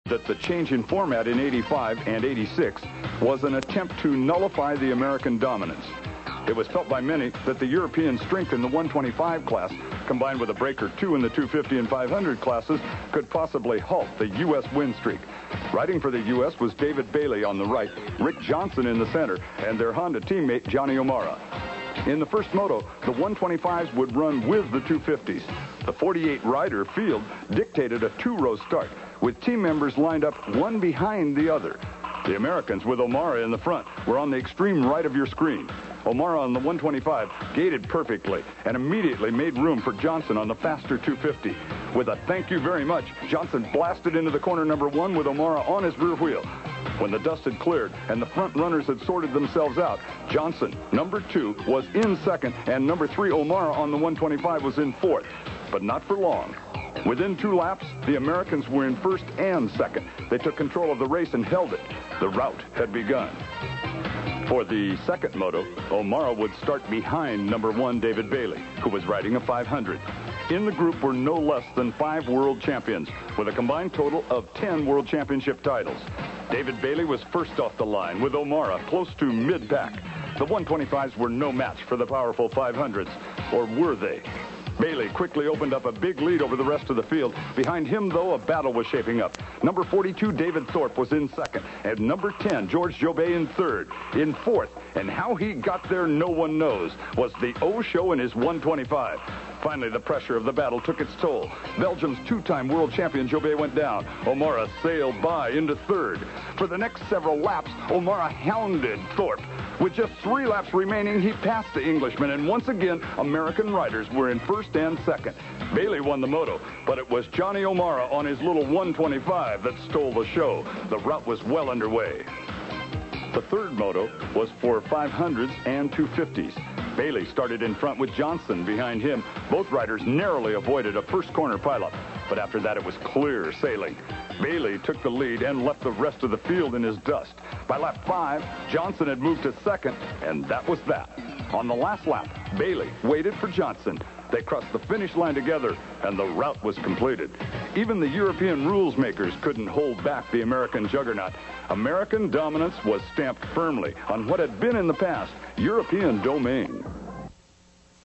that the change in format in 85 and 86 was an attempt to nullify the American dominance. It was felt by many that the European strength in the 125 class, combined with a break or two in the 250 and 500 classes, could possibly halt the U.S. win streak. Riding for the U.S. was David Bailey on the right, Rick Johnson in the center, and their Honda teammate Johnny O'Mara. In the first moto, the 125s would run with the 250s. The 48-rider field dictated a two-row start, with team members lined up one behind the other. The Americans, with O'Mara in the front, were on the extreme right of your screen. O'Mara on the 125 gated perfectly and immediately made room for Johnson on the faster 250. With a thank you very much, Johnson blasted into the corner number one with O'Mara on his rear wheel. When the dust had cleared and the front runners had sorted themselves out, Johnson, number 2, was in second, and number 3, O'Mara on the 125, was in fourth. But not for long. Within 2 laps, the Americans were in first and second. They took control of the race and held it. The rout had begun. For the second moto, O'Mara would start behind number 1, David Bailey, who was riding a 500. In the group were no less than 5 world champions, with a combined total of 10 world championship titles. David Bailey was first off the line, with O'Mara close to mid-pack. The 125s were no match for the powerful 500s, or were they? Bailey quickly opened up a big lead over the rest of the field. Behind him, though, a battle was shaping up. Number 42, David Thorpe, was in second, and number 10, George Jobet, in third. In fourth, and how he got there no one knows, was the O-Show in his 125. Finally, the pressure of the battle took its toll. Belgium's 2-time world champion Jobet went down. O'Mara sailed by into third. For the next several laps, O'Mara hounded Thorpe. With just 3 laps remaining, he passed the Englishman, and once again, American riders were in first and second. Bailey won the moto, but it was Johnny O'Mara on his little 125 that stole the show. The rout was well underway. The third moto was for 500s and 250s. Bailey started in front with Johnson behind him. Both riders narrowly avoided a first corner pileup, but after that it was clear sailing. Bailey took the lead and left the rest of the field in his dust. By lap 5, Johnson had moved to second, and that was that. On the last lap, Bailey waited for Johnson. They crossed the finish line together, and the rout was completed. Even the European rules makers couldn't hold back the American juggernaut. American dominance was stamped firmly on what had been in the past European domain.